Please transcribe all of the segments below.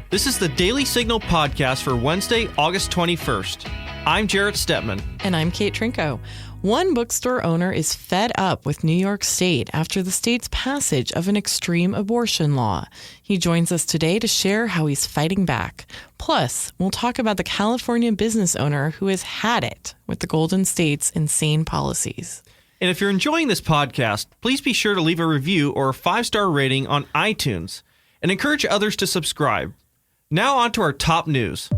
This is the Daily Signal podcast for Wednesday, August 21st. I'm Jarrett Stepman. And I'm Kate Trinko. One bookstore owner is fed up with New York State after the state's passage of an extreme abortion law. He joins us today to share how he's fighting back. Plus, we'll talk about the California business owner who has had it with the Golden State's insane policies. And if you're enjoying this podcast, please be sure to leave a review or a 5-star rating on iTunes and encourage others to subscribe. Now on to our top news.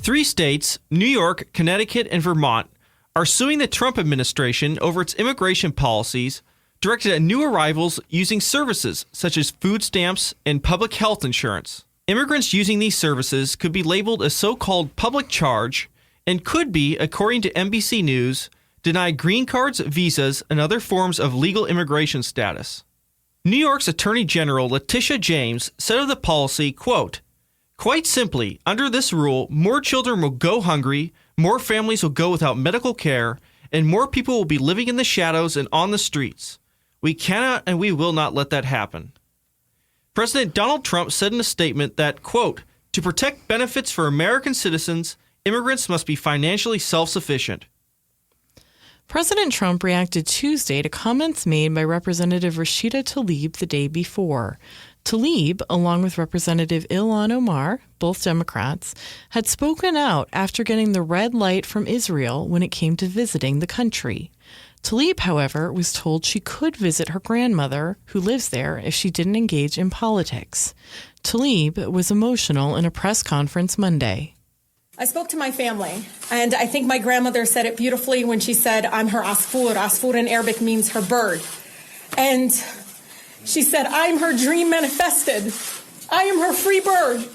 3 states, New York, Connecticut, and Vermont, are suing the Trump administration over its immigration policies directed at new arrivals using services such as food stamps and public health insurance. Immigrants using these services could be labeled a so-called public charge and could be, according to NBC News, denied green cards, visas, and other forms of legal immigration status. New York's Attorney General Letitia James said of the policy, quote, "Quite simply, under this rule, more children will go hungry, more families will go without medical care, and more people will be living in the shadows and on the streets. We cannot and we will not let that happen." President Donald Trump said in a statement that, quote, "To protect benefits for American citizens, immigrants must be financially self-sufficient." President Trump reacted Tuesday to comments made by Representative Rashida Tlaib the day before. Tlaib, along with Representative Ilhan Omar, both Democrats, had spoken out after getting the red light from Israel when it came to visiting the country. Tlaib, however, was told she could visit her grandmother, who lives there, if she didn't engage in politics. Tlaib was emotional in a press conference Monday. I spoke to my family, and I think my grandmother said it beautifully when she said, "I'm her asfur." Asfur in Arabic means her bird. And she said, "I'm her dream manifested. I am her free bird.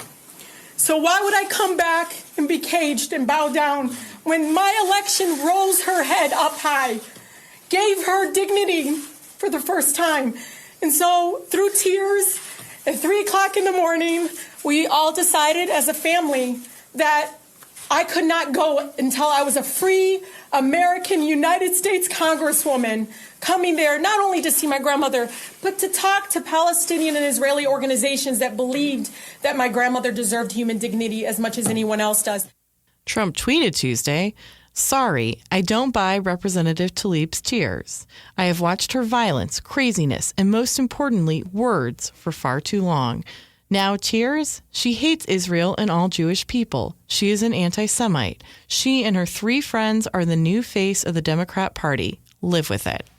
So why would I come back and be caged and bow down when my election rose her head up high, gave her dignity for the first time?" And so through tears at 3 o'clock in the morning, we all decided as a family that I could not go until I was a free American United States Congresswoman coming there not only to see my grandmother, but to talk to Palestinian and Israeli organizations that believed that my grandmother deserved human dignity as much as anyone else does. Trump tweeted Tuesday, "Sorry, I don't buy Representative Tlaib's tears. I have watched her violence, craziness, and most importantly, words for far too long. Now tears? She hates Israel and all Jewish people. She is an anti-Semite. She and her 3 friends are the new face of the Democrat Party. Live with it."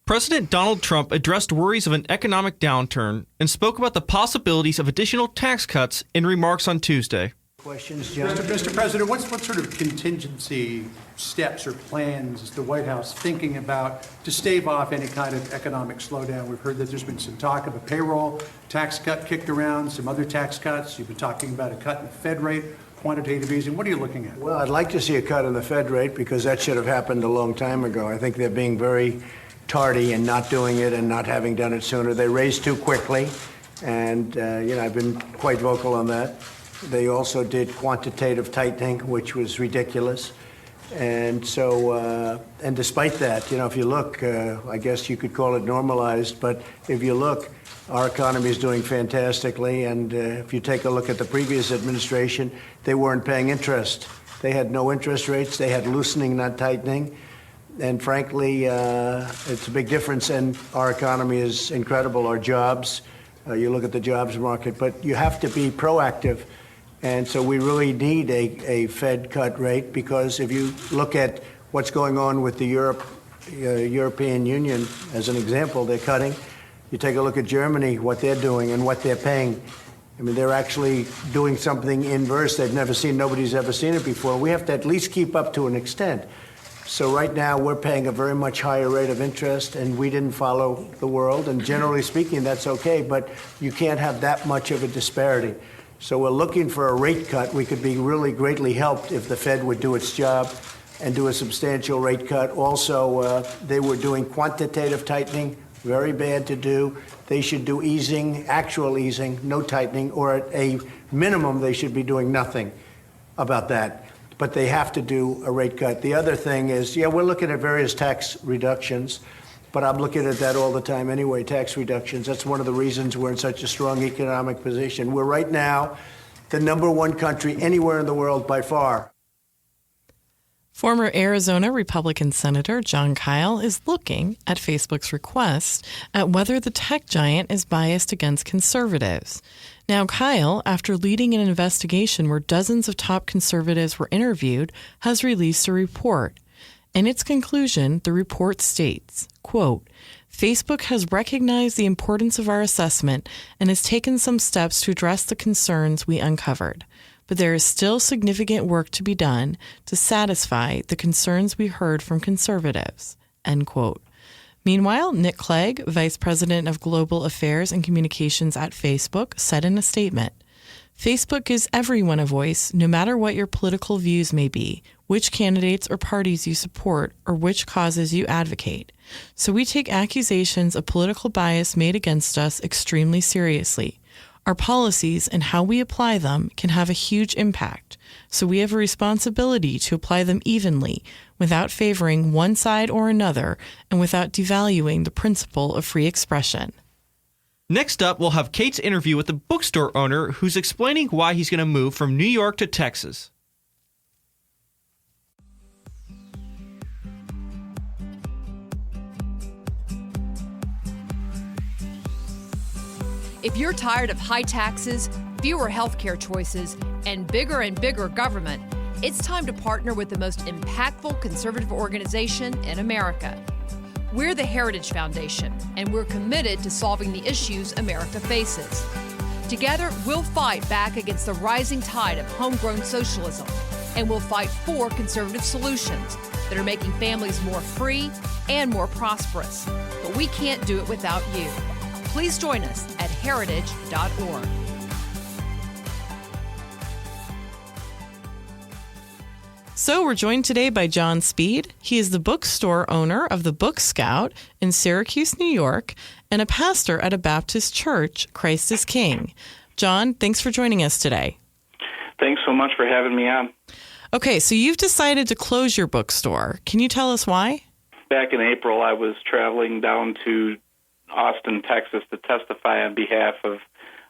President Donald Trump addressed worries of an economic downturn and spoke about the possibilities of additional tax cuts in remarks on Tuesday. Questions, John? Mr. President, what sort of contingency steps or plans is the White House thinking about to stave off any kind of economic slowdown? We've heard that there's been some talk of a payroll tax cut kicked around, some other tax cuts. You've been talking about a cut in the Fed rate, quantitative easing. What are you looking at? Well, I'd like to see a cut in the Fed rate because that should have happened a long time ago. I think they're being very tardy in not doing it and not having done it sooner. They raised too quickly, and I've been quite vocal on that. They also did quantitative tightening, which was ridiculous. And so, and despite that, if you look, I guess you could call it normalized, but if you look, our economy is doing fantastically. And if you take a look at the previous administration, they weren't paying interest. They had no interest rates. They had loosening, not tightening. And frankly, it's a big difference. And our economy is incredible. Our jobs, you look at the jobs market, but you have to be proactive. And so we really need a Fed cut rate because if you look at what's going on with the European Union, as an example, they're cutting. You take a look at Germany, what they're doing and what they're paying. I mean, they're actually doing something inverse they've never seen. Nobody's ever seen it before. We have to at least keep up to an extent. So right now we're paying a very much higher rate of interest, and we didn't follow the world. And generally speaking, that's okay, but you can't have that much of a disparity. So we're looking for a rate cut. We could be really greatly helped if the Fed would do its job and do a substantial rate cut. Also, they were doing quantitative tightening, very bad to do. They should do easing, actual easing, no tightening, or at a minimum, they should be doing nothing about that. But they have to do a rate cut. The other thing is, we're looking at various tax reductions, But I'm looking at that all the time anyway, tax reductions. That's one of the reasons we're in such a strong economic position. We're right now the number one country anywhere in the world by far. Former Arizona Republican Senator Jon Kyl is looking at Facebook's request at whether the tech giant is biased against conservatives. Now, Kyl, after leading an investigation where dozens of top conservatives were interviewed, has released a report. In its conclusion, the report states, quote, Facebook has recognized the importance of our assessment and has taken some steps to address the concerns we uncovered. But there is still significant work to be done to satisfy the concerns we heard from conservatives, end quote. Meanwhile, Nick Clegg, Vice President of Global Affairs and Communications at Facebook, said in a statement, Facebook gives everyone a voice, no matter what your political views may be, which candidates or parties you support, or which causes you advocate. So we take accusations of political bias made against us extremely seriously. Our policies and how we apply them can have a huge impact, so we have a responsibility to apply them evenly, without favoring one side or another, and without devaluing the principle of free expression. Next up, we'll have Kate's interview with the bookstore owner who's explaining why he's going to move from New York to Texas. If you're tired of high taxes, fewer healthcare choices, and bigger government, it's time to partner with the most impactful conservative organization in America. We're the Heritage Foundation, and we're committed to solving the issues America faces. Together, we'll fight back against the rising tide of homegrown socialism, and we'll fight for conservative solutions that are making families more free and more prosperous. But we can't do it without you. Please join us at heritage.org. So we're joined today by Jon Speed. He is the bookstore owner of the Book Scout in Syracuse, New York, and a pastor at a Baptist church, Christ is King. Jon, thanks for joining us today. Thanks so much for having me on. Okay, so you've decided to close your bookstore. Can you tell us why? Back in April, I was traveling down to Austin, Texas, to testify on behalf of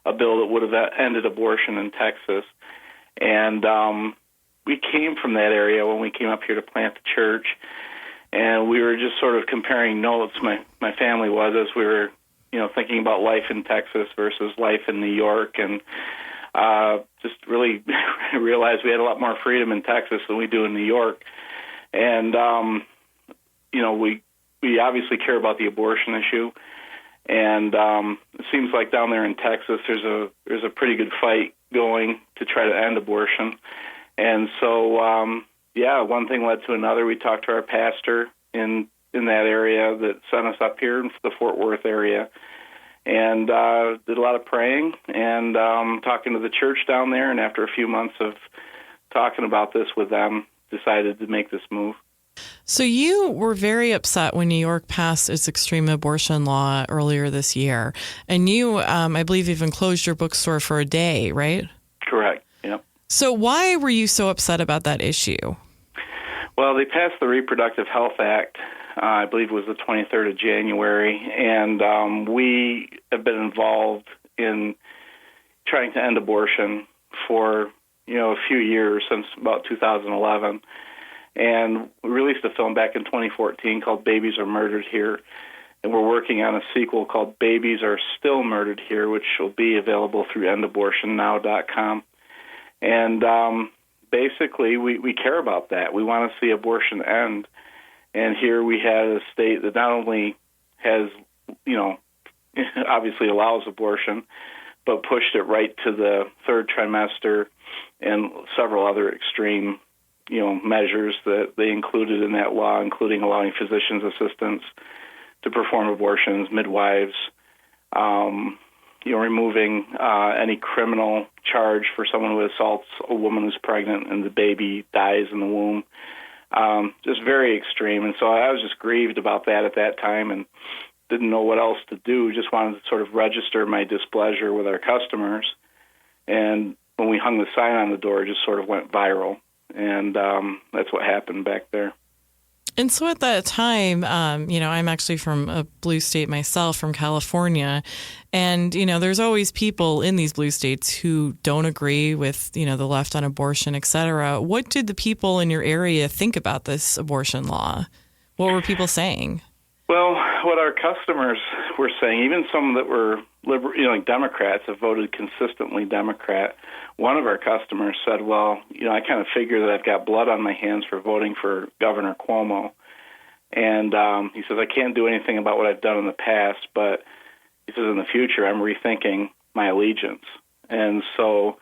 a bill that would have ended abortion in Texas. And we came from that area when we came up here to plant the church, and we were just sort of comparing notes. My family was, as we were, thinking about life in Texas versus life in New York, and just really realized we had a lot more freedom in Texas than we do in New York. And we obviously care about the abortion issue. And it seems like down there in Texas, there's a pretty good fight going to try to end abortion. And so, one thing led to another. We talked to our pastor in that area that sent us up here in the Fort Worth area, and did a lot of praying and talking to the church down there. And after a few months of talking about this with them, decided to make this move. So you were very upset when New York passed its extreme abortion law earlier this year. And you, I believe, even closed your bookstore for a day, right? Correct, yep. So why were you so upset about that issue? Well, they passed the Reproductive Health Act, I believe it was the 23rd of January, and we have been involved in trying to end abortion for, a few years, since about 2011. And we released a film back in 2014 called Babies Are Murdered Here. And we're working on a sequel called Babies Are Still Murdered Here, which will be available through endabortionnow.com. And basically, we care about that. We want to see abortion end. And here we had a state that not only has, obviously allows abortion, but pushed it right to the third trimester and several other extreme measures that they included in that law, including allowing physician's assistants to perform abortions, midwives, removing any criminal charge for someone who assaults a woman who's pregnant and the baby dies in the womb. Just very extreme. And so I was just grieved about that at that time and didn't know what else to do. Just wanted to sort of register my displeasure with our customers. And when we hung the sign on the door, it just sort of went viral. And that's what happened back there. And so at that time, I'm actually from a blue state myself, from California. And, there's always people in these blue states who don't agree with, the left on abortion, et cetera. What did the people in your area think about this abortion law? What were people saying? Well, what our customers were saying, even some that were liberal, like Democrats have voted consistently Democrat. One of our customers said, well, I kind of figure that I've got blood on my hands for voting for Governor Cuomo. And he says, I can't do anything about what I've done in the past, but he says, in the future, I'm rethinking my allegiance. And so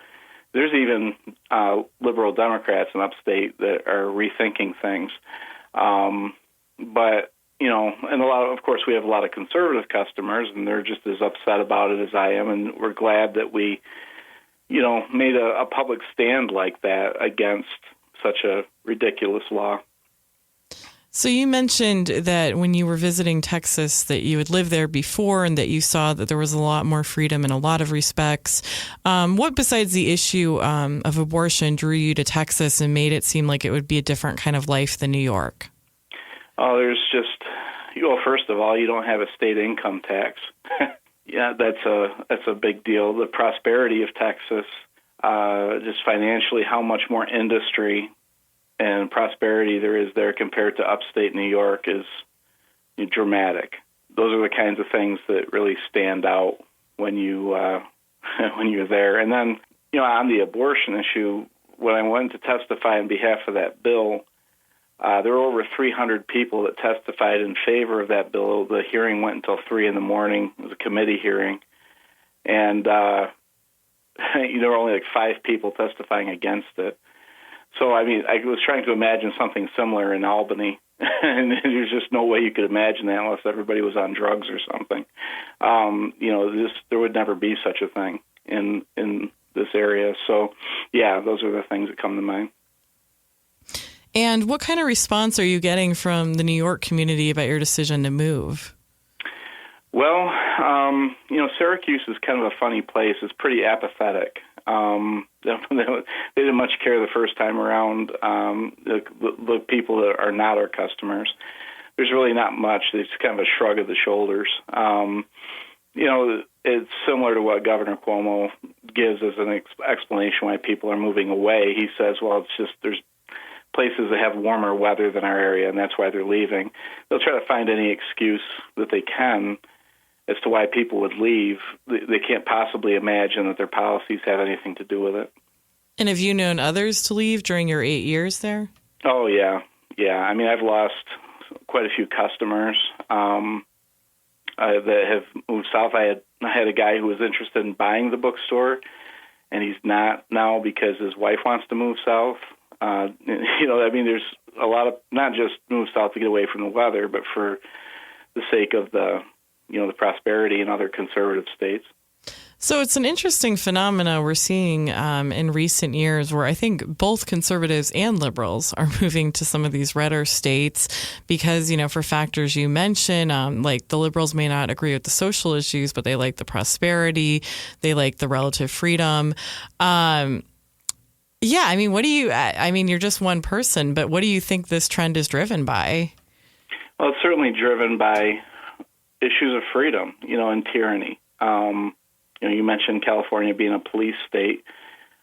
there's even liberal Democrats in upstate that are rethinking things. But and of course, we have a lot of conservative customers, and they're just as upset about it as I am, and we're glad that we, made a public stand like that against such a ridiculous law. So you mentioned that when you were visiting Texas that you had lived there before and that you saw that there was a lot more freedom in a lot of respects. What besides the issue of abortion drew you to Texas and made it seem like it would be a different kind of life than New York? Oh, there's just, first of all, you don't have a state income tax. Yeah, that's a big deal. The prosperity of Texas, just financially, how much more industry and prosperity there is there compared to upstate New York is dramatic. Those are the kinds of things that really stand out when you when you're there. And then, on the abortion issue, when I went to testify on behalf of that bill, there were over 300 people that testified in favor of that bill. The hearing went until 3 a.m. It was a committee hearing. And there were only like 5 people testifying against it. So, I was trying to imagine something similar in Albany, and there's just no way you could imagine that unless everybody was on drugs or something. There would never be such a thing in this area. So, yeah, those are the things that come to mind. And what kind of response are you getting from the New York community about your decision to move? Well, Syracuse is kind of a funny place. It's pretty apathetic. They didn't much care the first time around. The people that are not our customers, there's really not much. It's kind of a shrug of the shoulders. It's similar to what Governor Cuomo gives as an explanation why people are moving away. He says, well, it's just there's places that have warmer weather than our area, and that's why they're leaving. They'll try to find any excuse that they can as to why people would leave. They can't possibly imagine that their policies have anything to do with it. And have you known others to leave during your 8 years there? Oh, yeah. Yeah. I've lost quite a few customers that have moved south. I had a guy who was interested in buying the bookstore, and he's not now because his wife wants to move south. There's a lot of, not just move south to get away from the weather, but for the sake of the prosperity in other conservative states. So it's an interesting phenomena we're seeing in recent years where I think both conservatives and liberals are moving to some of these redder states because, for factors you mentioned, like the liberals may not agree with the social issues, but they like the prosperity, they like the relative freedom. What do you, you're just one person, but what do you think this trend is driven by? Well, it's certainly driven by issues of freedom, and tyranny. You mentioned California being a police state.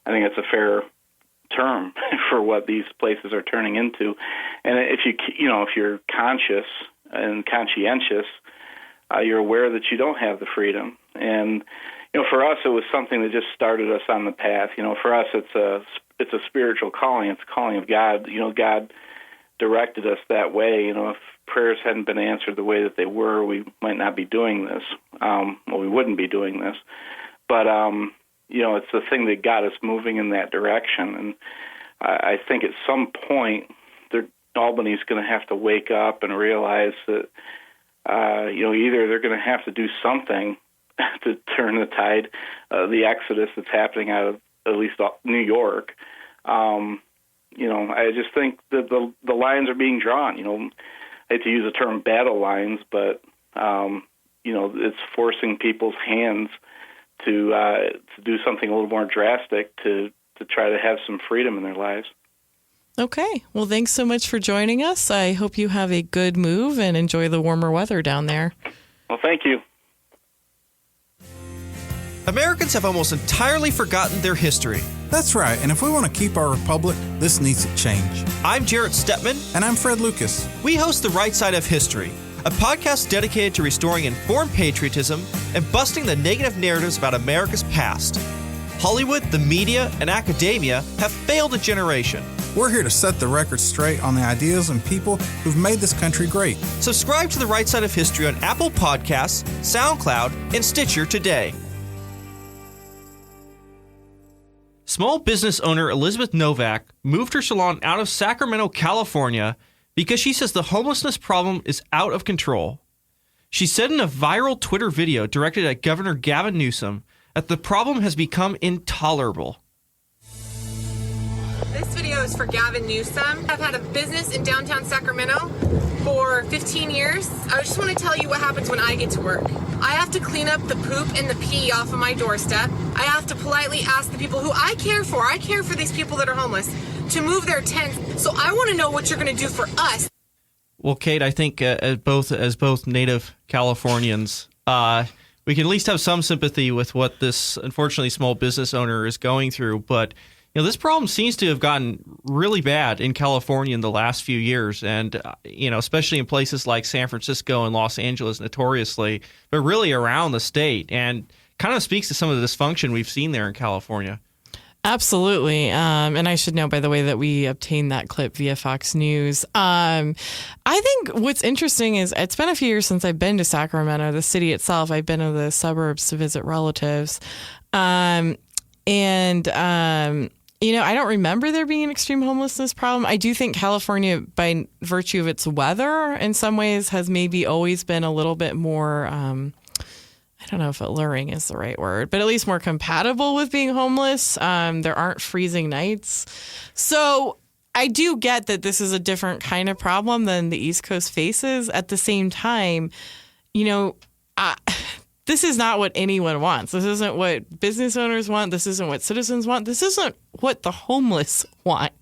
I think that's a fair term for what these places are turning into. And if you're conscious and conscientious, you're aware that you don't have the freedom. And for us, it was something that just started us on the path. For us, it's a spiritual calling. It's a calling of God. God directed us that way. If prayers hadn't been answered the way that they were, we might not be doing this. We wouldn't be doing this. But, it's the thing that got us moving in that direction. And I think at some point, Albany's going to have to wake up and realize that, either they're going to have to do something to turn the tide, the exodus that's happening out of at least New York. I just think that the lines are being drawn. I hate to use the term battle lines, but it's forcing people's hands to do something a little more drastic to try to have some freedom in their lives. Okay. Well, thanks so much for joining us. I hope you have a good move and enjoy the warmer weather down there. Well, thank you. Americans have almost entirely forgotten their history. That's right, and if we want to keep our republic, this needs to change. I'm Jarrett Stepman. And I'm Fred Lucas. We host The Right Side of History, a podcast dedicated to restoring informed patriotism and busting the negative narratives about America's past. Hollywood, the media, and academia have failed a generation. We're here to set the record straight on the ideas and people who've made this country great. Subscribe to The Right Side of History on Apple Podcasts, SoundCloud, and Stitcher today. Small business owner Elizabeth Novak moved her salon out of Sacramento, California, because she says the homelessness problem is out of control. She said in a viral Twitter video directed at Governor Gavin Newsom that the problem has become intolerable. This video is for Gavin Newsom. I've had a business in downtown Sacramento for 15 years. I just want to tell you what happens when I get to work. I have to clean up the poop and the pee off of my doorstep. I have to politely ask the people who I care for these people that are homeless, to move their tents. So I want to know what you're going to do for us. Well, Kate, I think as both native Californians, we can at least have some sympathy with what this, unfortunately, small business owner is going through. But this problem seems to have gotten really bad in California in the last few years, and especially in places like San Francisco and Los Angeles, notoriously, but really around the state, and kind of speaks to some of the dysfunction we've seen there in California. Absolutely. And I should know, by the way, that we obtained that clip via Fox News. I think what's interesting is it's been a few years since I've been to Sacramento, the city itself. I've been to the suburbs to visit relatives. I don't remember there being an extreme homelessness problem. I do think California, by virtue of its weather, in some ways has maybe always been a little bit more, I don't know if alluring is the right word, but at least more compatible with being homeless. There aren't freezing nights. So I do get that this is a different kind of problem than the East Coast faces. At the same time, this is not what anyone wants. This isn't what business owners want. This isn't what citizens want. This isn't what the homeless want.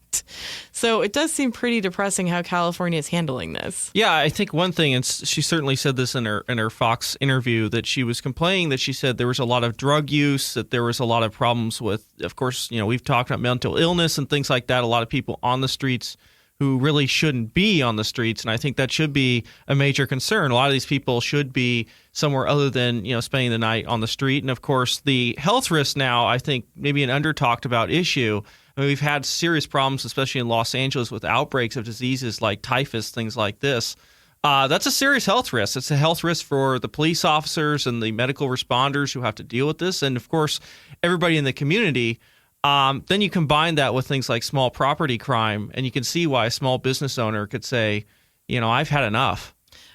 So it does seem pretty depressing how California is handling this. Yeah, I think one thing, and she certainly said this in her Fox interview, that she was complaining that she said there was a lot of drug use, that there was a lot of problems with, of course, we've talked about mental illness and things like that. A lot of people on the streets who really shouldn't be on the streets. And I think that should be a major concern. A lot of these people should be somewhere other than, spending the night on the street. And of course, the health risk now, I think maybe an under talked about issue. I mean, we've had serious problems, especially in Los Angeles, with outbreaks of diseases like typhus, things like this. That's a serious health risk. It's a health risk for the police officers and the medical responders who have to deal with this. And of course, everybody in the community. Then you combine that with things like small property crime, and you can see why a small business owner could say, I've had enough.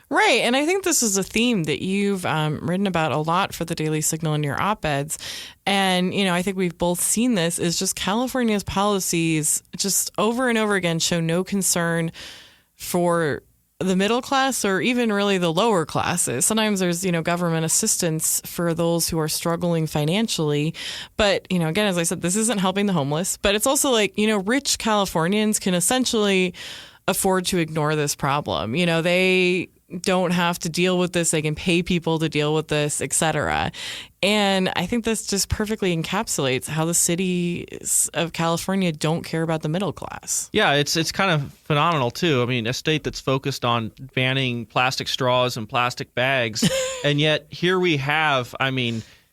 Right. And I think this is a theme that you've written about a lot for the Daily Signal in your op-eds. And, I think we've both seen this, is just California's policies just over and over again show no concern for the middle class or even really the lower classes. Sometimes there's, government assistance for those who are struggling financially. But, again, as I said, this isn't helping the homeless. But it's also like, rich Californians can essentially afford to ignore this problem. They don't have to deal with this. They can pay people to deal with this, et cetera. And I think this just perfectly encapsulates how the cities of California don't care about the middle class. Yeah, it's kind of phenomenal, too. I mean, a state that's focused on banning plastic straws and plastic bags. And yet here we have,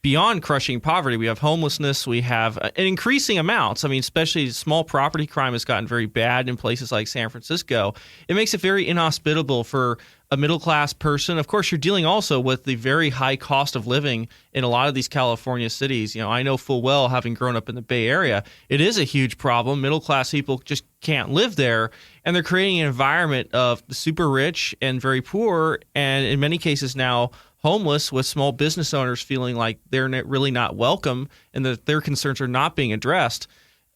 beyond crushing poverty, we have homelessness, we have in increasing amounts. Especially small property crime has gotten very bad in places like San Francisco. It makes it very inhospitable for a middle-class person. Of course, you're dealing also with the very high cost of living in a lot of these California cities. I know full well, having grown up in the Bay Area, it is a huge problem. Middle-class people just can't live there, and they're creating an environment of the super rich and very poor, and in many cases now homeless, with small business owners feeling like they're really not welcome and that their concerns are not being addressed.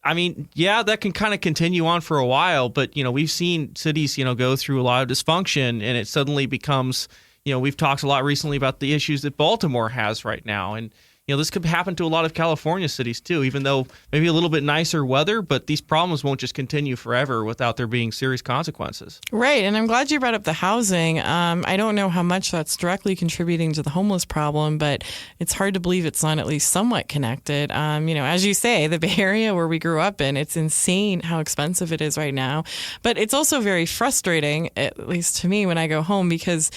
That can kind of continue on for a while, but, we've seen cities, go through a lot of dysfunction, and it suddenly becomes, we've talked a lot recently about the issues that Baltimore has right now. And, this could happen to a lot of California cities too, even though maybe a little bit nicer weather, but these problems won't just continue forever without there being serious consequences. Right. And I'm glad you brought up the housing. I don't know how much that's directly contributing to the homeless problem, but it's hard to believe it's not at least somewhat connected. As you say, the Bay Area where we grew up in, it's insane how expensive it is right now. But it's also very frustrating, at least to me, when I go home, because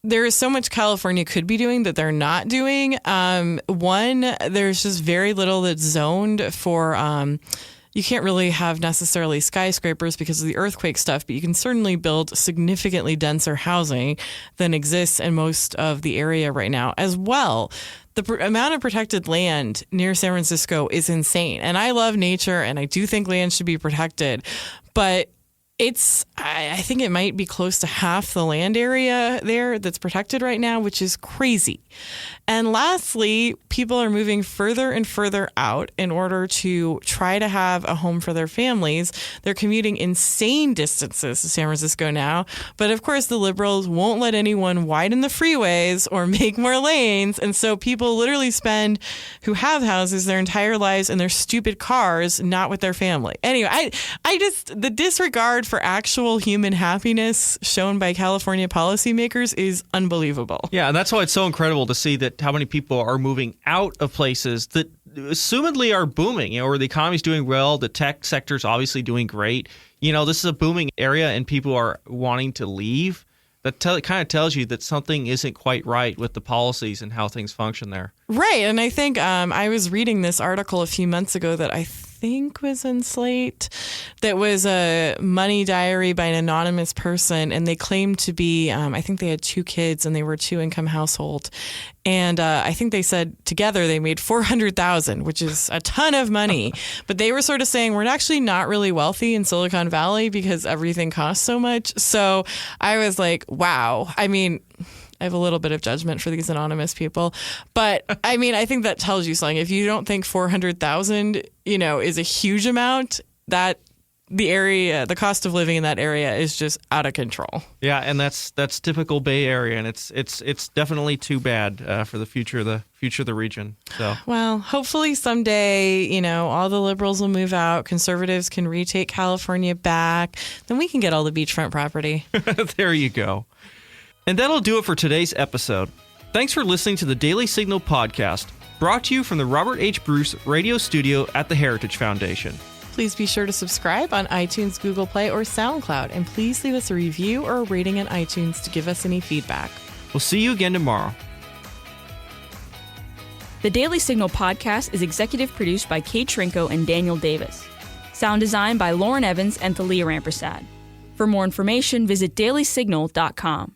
there is so much California could be doing that they're not doing. One, there's just very little that's zoned for, you can't really have necessarily skyscrapers because of the earthquake stuff, but you can certainly build significantly denser housing than exists in most of the area right now. As well, the amount of protected land near San Francisco is insane. And I love nature and I do think land should be protected, but I think it might be close to half the land area there that's protected right now, which is crazy. And lastly, people are moving further and further out in order to try to have a home for their families. They're commuting insane distances to San Francisco now. But of course, the liberals won't let anyone widen the freeways or make more lanes. And so people literally who have houses their entire lives in their stupid cars, not with their family. Anyway, the disregard for actual human happiness shown by California policymakers is unbelievable. Yeah, and that's why it's so incredible to see that how many people are moving out of places that assumedly are booming, where the economy's doing well, the tech sector's obviously doing great. This is a booming area and people are wanting to leave. That kind of tells you that something isn't quite right with the policies and how things function there. Right. And I think I was reading this article a few months ago that I think was in Slate that was a money diary by an anonymous person. And they claimed to be, I think they had 2 kids and they were a 2-income household. And I think they said together they made $400,000, which is a ton of money. But they were sort of saying we're actually not really wealthy in Silicon Valley because everything costs so much. So I was like, wow. I mean, I have a little bit of judgment for these anonymous people. But I mean, I think that tells you something. If you don't think 400,000, is a huge amount, that the cost of living in that area is just out of control. Yeah, and that's typical Bay Area, and it's definitely too bad for the future of the region. So well, hopefully someday, all the liberals will move out, conservatives can retake California back, then we can get all the beachfront property. There you go. And that'll do it for today's episode. Thanks for listening to the Daily Signal podcast, brought to you from the Robert H. Bruce Radio Studio at the Heritage Foundation. Please be sure to subscribe on iTunes, Google Play, or SoundCloud, and please leave us a review or a rating on iTunes to give us any feedback. We'll see you again tomorrow. The Daily Signal podcast is executive produced by Kate Trinko and Daniel Davis. Sound design by Lauren Evans and Thalia Rampersad. For more information, visit dailysignal.com.